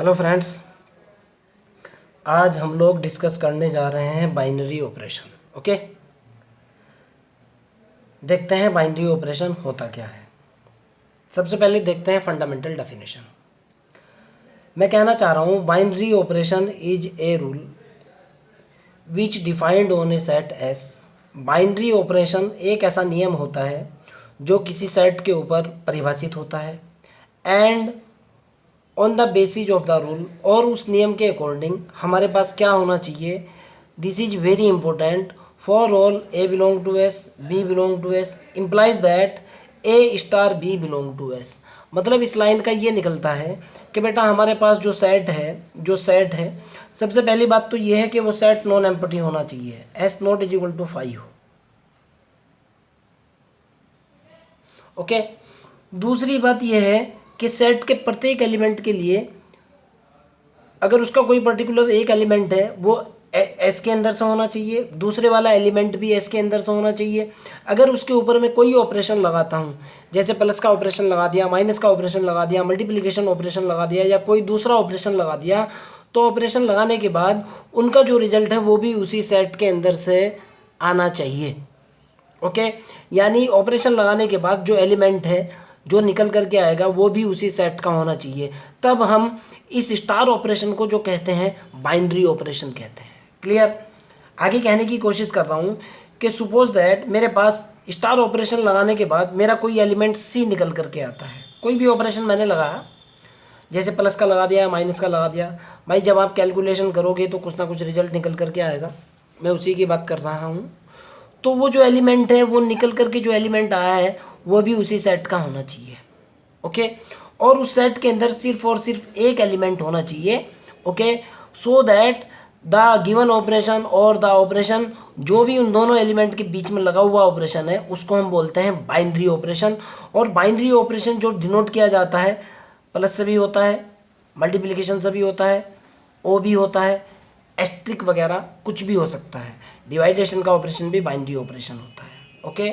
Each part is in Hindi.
हेलो फ्रेंड्स, आज हम लोग डिस्कस करने जा रहे हैं बाइनरी ऑपरेशन। ओके, देखते हैं बाइनरी ऑपरेशन होता क्या है। सबसे पहले देखते हैं फंडामेंटल डेफिनेशन। मैं कहना चाह रहा हूँ binary operation is a rule which defined on A set S. Binary operation एक ऐसा नियम होता है जो किसी सेट के ऊपर परिभाषित होता है and on the basis of the rule, और उस नियम के अकॉर्डिंग हमारे पास क्या होना चाहिए। This is very important for all A belong to S, B belong to S implies that A star B belong to S. मतलब इस लाइन का ये निकलता है कि बेटा हमारे पास जो सेट है सबसे पहली बात तो ये है कि वो सेट नॉन एम्प्टी होना चाहिए, S not is equal to 5 हो। ओके, दूसरी बात यह है कि सेट के प्रत्येक एलिमेंट के लिए अगर उसका कोई पर्टिकुलर एक एलिमेंट है वो एस के अंदर से होना चाहिए, दूसरे वाला एलिमेंट भी एस के अंदर से होना चाहिए। अगर उसके ऊपर मैं कोई ऑपरेशन लगाता हूँ, जैसे प्लस का ऑपरेशन लगा दिया, माइनस का ऑपरेशन लगा दिया, मल्टीप्लिकेशन ऑपरेशन लगा दिया या कोई दूसरा ऑपरेशन लगा दिया, तो ऑपरेशन लगाने के बाद उनका जो रिजल्ट है वो भी उसी सेट के अंदर से आना चाहिए। ओके, यानी ऑपरेशन लगाने के बाद जो एलिमेंट है जो निकल करके आएगा वो भी उसी सेट का होना चाहिए। तब हम इस स्टार ऑपरेशन को जो कहते हैं बाइनरी ऑपरेशन कहते हैं। क्लियर? आगे कहने की कोशिश कर रहा हूँ कि सपोज दैट मेरे पास स्टार ऑपरेशन लगाने के बाद मेरा कोई एलिमेंट सी निकल करके आता है। कोई भी ऑपरेशन मैंने लगाया, जैसे प्लस का लगा दिया, माइनस का लगा दिया, भाई जब आप कैलकुलेशन करोगे तो कुछ ना कुछ रिजल्ट निकल करके आएगा। मैं उसी की बात कर रहा हूँ। तो वो जो एलिमेंट है वो निकल करके जो एलिमेंट आया है वो भी उसी सेट का होना चाहिए। ओके, और उस सेट के अंदर सिर्फ और सिर्फ एक एलिमेंट होना चाहिए। Okay, so that the given operation और द ऑपरेशन जो भी उन दोनों एलिमेंट के बीच में लगा हुआ ऑपरेशन है उसको हम बोलते हैं बाइनरी ऑपरेशन। और बाइनरी ऑपरेशन जो डिनोट किया जाता है प्लस से भी होता है, मल्टीप्लिकेशन से भी होता है, ओ भी होता है, एस्ट्रिक वगैरह कुछ भी हो सकता है। डिवाइडेशन का ऑपरेशन भी बाइनरी ऑपरेशन होता है। ओके,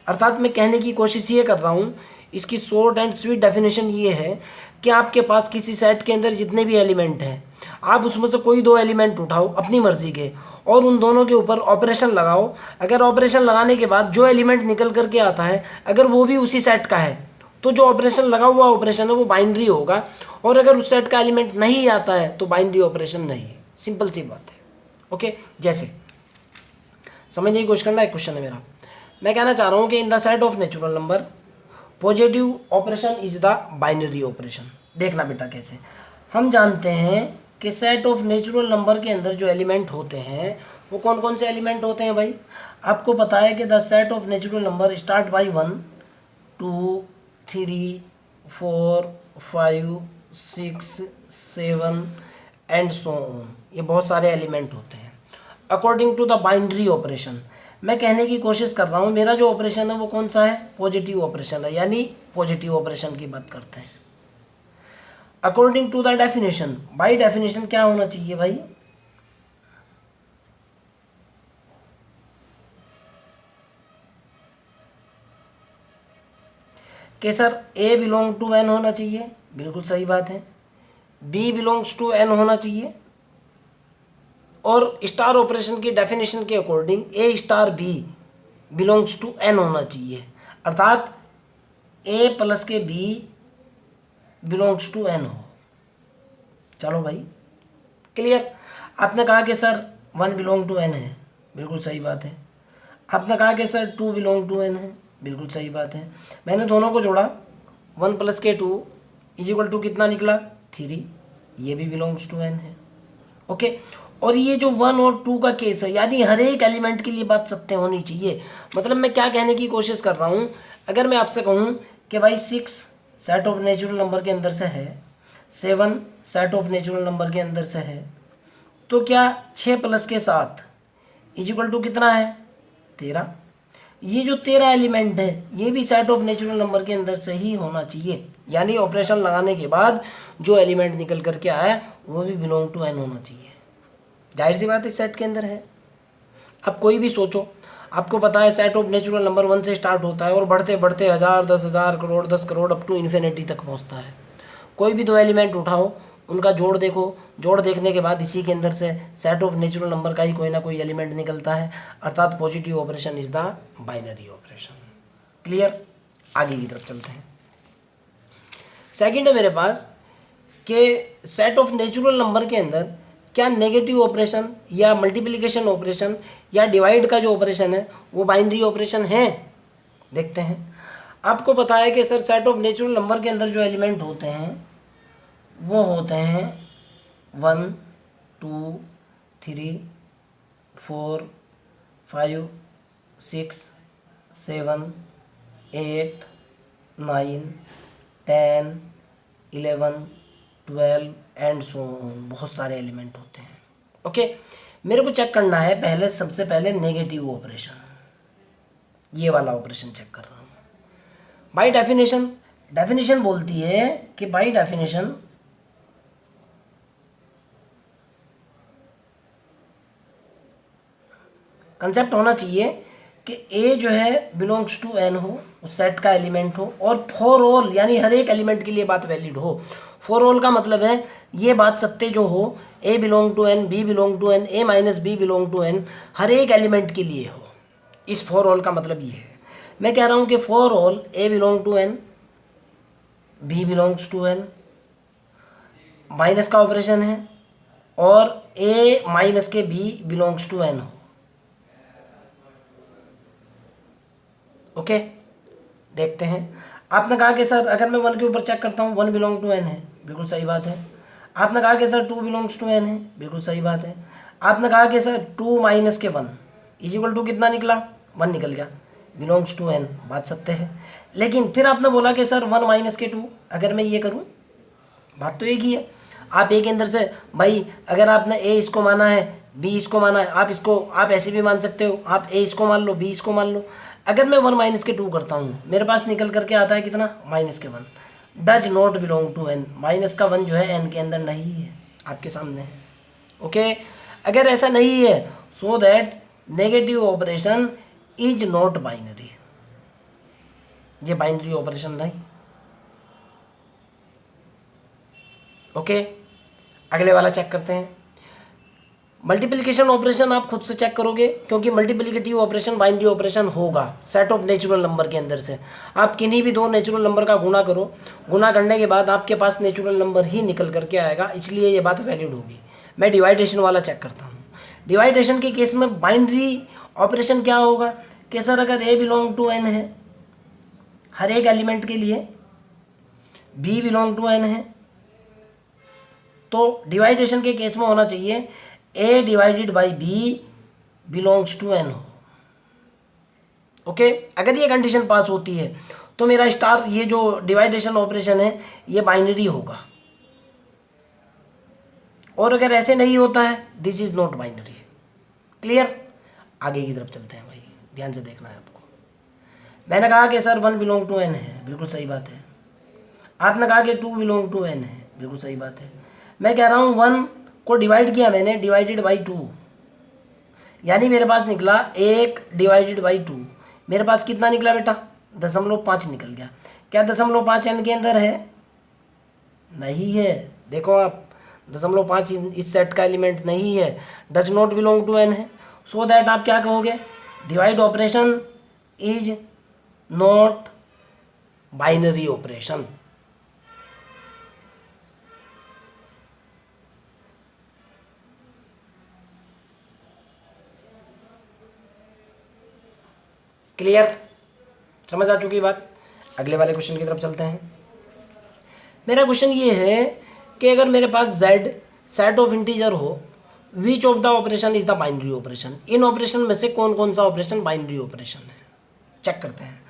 अर्थात मैं कहने की कोशिश ये कर रहा हूँ, इसकी शॉर्ट एंड स्वीट डेफिनेशन ये है कि आपके पास किसी सेट के अंदर जितने भी एलिमेंट हैं आप उसमें से कोई दो एलिमेंट उठाओ अपनी मर्जी के और उन दोनों के ऊपर ऑपरेशन लगाओ। अगर ऑपरेशन लगाने के बाद जो एलिमेंट निकल करके आता है अगर वो भी उसी सेट का है तो जो ऑपरेशन लगा हुआ ऑपरेशन है वो बाइनरी होगा, और अगर उस सेट का एलिमेंट नहीं आता है तो बाइनरी ऑपरेशन नहीं है। सिंपल सी बात है। ओके, जैसे समझने की कोशिश करना, एक क्वेश्चन है मेरा। मैं कहना चाह रहा हूँ कि in the set of natural number positive operation is the binary operation. देखना बेटा कैसे। हम जानते हैं कि सेट ऑफ नेचुरल नंबर के अंदर जो एलिमेंट होते हैं वो कौन कौन से एलिमेंट होते हैं भाई? आपको पता है कि the set of natural number start by 1 2 3 4 5 6 7 and so on. ये बहुत सारे एलिमेंट होते हैं according to the binary operation. मैं कहने की कोशिश कर रहा हूँ मेरा जो ऑपरेशन है वो कौन सा है? पॉजिटिव ऑपरेशन है, यानी पॉजिटिव ऑपरेशन की बात करते हैं according to the definition. By definition क्या होना चाहिए भाई? कि sir A belong to N होना चाहिए, बिल्कुल सही बात है। बी बिलोंग्स टू एन होना चाहिए, और स्टार ऑपरेशन की डेफिनेशन के according A star B belongs to N होना चाहिए, अर्थात ए प्लस के बी बिलोंग्स टू एन हो। चलो भाई, क्लियर? आपने कहा कि सर 1 बिलोंग टू एन है, बिल्कुल सही बात है। आपने कहा कि सर 2 बिलोंग टू एन है, बिल्कुल सही बात है। मैंने दोनों को जोड़ा, 1 प्लस के 2 इज इक्वल टू कितना निकला? 3। ये भी बिलोंग्स टू एन है। ओके, और ये जो 1 और 2 का केस है, यानी हर एक एलिमेंट के लिए बात सत्य होनी चाहिए। मतलब मैं क्या कहने की कोशिश कर रहा हूँ, अगर मैं आपसे कहूँ कि भाई 6 सेट ऑफ नेचुरल नंबर के अंदर से है, 7 सेट ऑफ नेचुरल नंबर के अंदर से है, तो क्या 6 प्लस के 7 इज इक्वल टू कितना है? 13। ये जो 13 एलिमेंट है ये भी सेट ऑफ नेचुरल नंबर के अंदर से ही होना चाहिए, यानी ऑपरेशन लगाने के बाद जो एलिमेंट निकल करके आया वो भी बिलोंग टू एन होना चाहिए। जाहिर सी बात इस सेट के अंदर है। अब कोई भी सोचो, आपको पता है सेट ऑफ नेचुरल नंबर 1 से स्टार्ट होता है और बढ़ते बढ़ते 1000 10,000 crore 10 crore up to infinity तक पहुंचता है। कोई भी दो एलिमेंट उठाओ उनका जोड़ देखो, जोड़ देखने के बाद इसी के अंदर से सेट ऑफ नेचुरल नंबर का ही कोई ना कोई एलिमेंट निकलता है, अर्थात positive operation is the binary operation. Clear? आगे की तरफ चलते हैं। सेकंड है मेरे पास कि सेट ऑफ नेचुरल नंबर के अंदर क्या नेगेटिव ऑपरेशन या मल्टीप्लिकेशन ऑपरेशन या डिवाइड का जो ऑपरेशन है वो बाइनरी ऑपरेशन है। देखते हैं। आपको पता है कि sir set of natural number के अंदर जो एलिमेंट होते हैं वो होते हैं 1 2 3 4 5 6 7 8 9 10 11 12 एंड सो ऑन, बहुत सारे एलिमेंट होते हैं। ओके, मेरे को चेक करना है पहले, सबसे पहले नेगेटिव ऑपरेशन, ये वाला ऑपरेशन चेक कर रहा हूँ। बाय डेफिनेशन, डेफिनेशन बोलती है कि बाय डेफिनेशन कंसेप्ट होना चाहिए कि ए जो है बिलोंग्स टू एन हो, उस सेट का एलिमेंट हो, और फॉर ऑल यानी हर एक एलिमेंट के लिए बात वैलिड हो। फॉर ऑल का मतलब है ये बात सत्य जो हो, A belong to N, B belong to N, A minus B belong to N, हर एक एलिमेंट के लिए हो। इस फॉर ऑल का मतलब ये है। मैं कह रहा हूँ कि for all A belong to N, B belongs to N, minus का ऑपरेशन है, और ए माइनस के बी बिलोंग्स टू एन हो। ओके, देखते हैं। आपने कहा कि सर अगर मैं 1 के ऊपर चेक करता हूँ 1 बिलोंग टू एन है, बिल्कुल सही बात है। आपने कहा कि सर 2 बिलोंग्स टू एन है, बिल्कुल सही बात है। आपने कहा कि सर 2 माइनस के 1 इज इक्वल टू कितना निकला, 1 निकल गया, बिलोंग्स टू एन, बात सत्य है। लेकिन फिर आपने बोला कि सर 1 माइनस के 2, अगर मैं ये करूँ, बात तो एक ही है। आप ए के अंदर से भाई अगर आपने ए इसको माना है, बी इसको माना है, आप इसको आप ऐसे भी मान सकते हो, आप ए इसको मान लो, बी इसको मान लो। अगर मैं 1 माइनस के 2 करता हूँ, मेरे पास निकल करके आता है कितना, माइनस के 1। Does not belong to N, minus का 1 जो है एन के अंदर नहीं है, आपके सामने है। ओके, अगर ऐसा नहीं है so that negative operation is not binary, ये बाइनरी ऑपरेशन नहीं। ओके, अगले वाला चेक करते हैं। मल्टीप्लिकेशन ऑपरेशन आप खुद से चेक करोगे, क्योंकि मल्टीप्लिकेटिव ऑपरेशन बाइनरी ऑपरेशन होगा सेट ऑफ नेचुरल नंबर के अंदर से। आप किन्हीं भी दो नेचुरल नंबर का गुणा करो, गुणा करने के बाद आपके पास नेचुरल नंबर ही निकल करके आएगा, इसलिए ये बात वैलिड होगी। मैं डिवाइडेशन वाला चेक करता हूँ। डिवाइडेशन के केस में बाइनरी ऑपरेशन क्या होगा कि सर अगर ए बिलोंग टू एन है हर एक एलिमेंट के लिए, बी बिलोंग टू एन है, तो डिवाइडेशन के केस में होना चाहिए A divided by B belongs to N हो। ओके, अगर ये कंडीशन पास होती है तो मेरा स्टार, ये जो डिवाइडेशन ऑपरेशन है ये बाइनरी होगा, और अगर ऐसे नहीं होता है this is not binary. Clear? आगे की तरफ चलते हैं भाई, ध्यान से देखना है आपको। मैंने कहा कि सर 1 बिलोंग टू एन है, बिल्कुल सही बात है। आपने कहा कि 2 बिलोंग टू एन है, बिल्कुल सही बात है। मैं कह रहा हूँ 1 को डिवाइड किया मैंने, डिवाइडेड बाई 2, यानी मेरे पास निकला 1 डिवाइडेड बाई 2। मेरे पास कितना निकला बेटा, 0.5 निकल गया। क्या 0.5 एन के अंदर है? नहीं है। देखो आप, 0.5 इस सेट का एलिमेंट नहीं है, does not belong to N है। सो दैट आप क्या कहोगे, divide operation is not binary operation. Clear? समझ आ चुकी बात? अगले वाले क्वेश्चन की तरफ चलते हैं। मेरा क्वेश्चन ये है कि अगर मेरे पास z सेट ऑफ इंटीजर हो, which of the operation is the binary operation, in operation में से कौन कौन सा ऑपरेशन बाइनरी ऑपरेशन है, चेक करते हैं।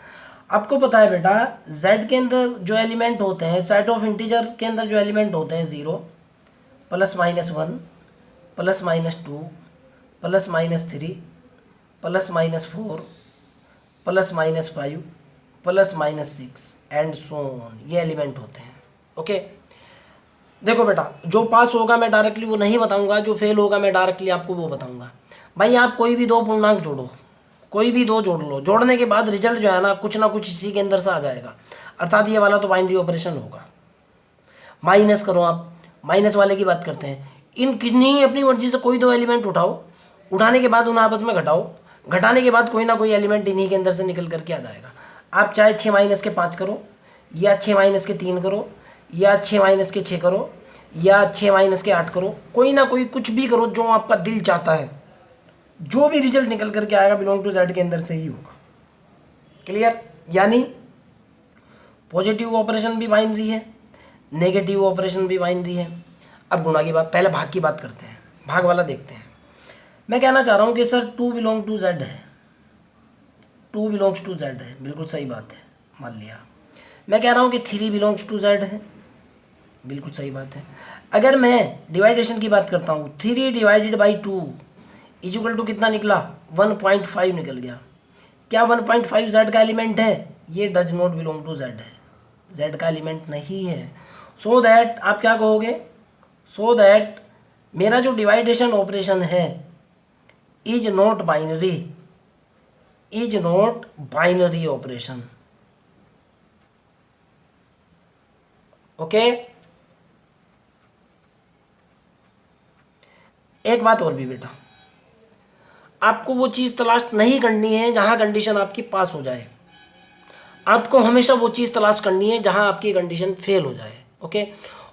आपको पता है बेटा z के अंदर जो एलिमेंट होते हैं, सेट ऑफ इंटीजर के अंदर जो एलिमेंट होते हैं 0 +-1 +-2 +-3 +-4 +-5 +-6 एंड सो ऑन, ये एलिमेंट होते हैं। ओके, देखो बेटा जो पास होगा मैं डायरेक्टली वो नहीं बताऊंगा, जो फेल होगा मैं डायरेक्टली आपको वो बताऊंगा। भाई आप कोई भी दो पूर्णांक जोड़ो, कोई भी दो जोड़ लो, जोड़ने के बाद रिजल्ट जो है ना कुछ इसी के अंदर से आ जाएगा, अर्थात ये वाला तो बाइनरी ऑपरेशन होगा। माइनस करो आप, माइनस वाले की बात करते हैं। इन किन्हीं अपनी मर्जी से कोई दो एलिमेंट उठाओ, उठाने के बाद उन्हें आपस में घटाओ, घटाने के बाद कोई ना कोई एलिमेंट इन्हीं के अंदर से निकल करके आ जाएगा। आप चाहे 6 माइनस के 5 करो, या 6 माइनस के 3 करो, या 6 माइनस के 6 करो, या 6 माइनस के 8 करो, कोई ना कोई कुछ भी करो जो आपका दिल चाहता है, जो भी रिजल्ट निकल करके आएगा बिलोंग टू जेड के अंदर से ही होगा। क्लियर? यानी पॉजिटिव ऑपरेशन भी बाइनरी है, नेगेटिव ऑपरेशन भी बाइनरी है। अब गुणा की बात, पहले भाग की बात करते हैं, भाग वाला देखते हैं। मैं कहना चाह रहा हूँ कि सर 2 बिलोंग टू जेड है, 2 बिलोंग्स टू जेड है, बिल्कुल सही बात है, मान लिया। मैं कह रहा हूँ कि 3 बिलोंग्स टू जेड है, बिल्कुल सही बात है। अगर मैं डिवाइडेशन की बात करता हूँ, 3 divided by 2 is equal to कितना निकला? 1.5 निकल गया। क्या 1.5 जेड का एलिमेंट है? ये does not belong to Z है, जेड का एलिमेंट नहीं है। सो दैट आप क्या कहोगे? सो दैट मेरा जो डिवाइडेशन ऑपरेशन है is not binary, is not binary operation. Okay, एक बात और भी बेटा, आपको वो चीज़ तलाश नहीं करनी है जहां कंडीशन आपकी पास हो जाए, आपको हमेशा वो चीज़ तलाश करनी है जहां आपकी कंडीशन फेल हो जाए। ओके,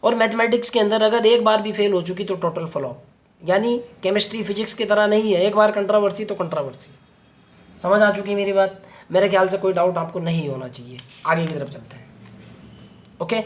और मैथमेटिक्स के अंदर अगर एक बार भी फेल हो चुकी तो टोटल फ्लॉप, यानी केमिस्ट्री फिजिक्स की तरह नहीं है, एक बार कंट्रावर्सी तो कंट्रावर्सी। समझ आ चुकी मेरी बात? मेरे ख्याल से कोई डाउट आपको नहीं होना चाहिए। आगे की तरफ चलते हैं। ओके।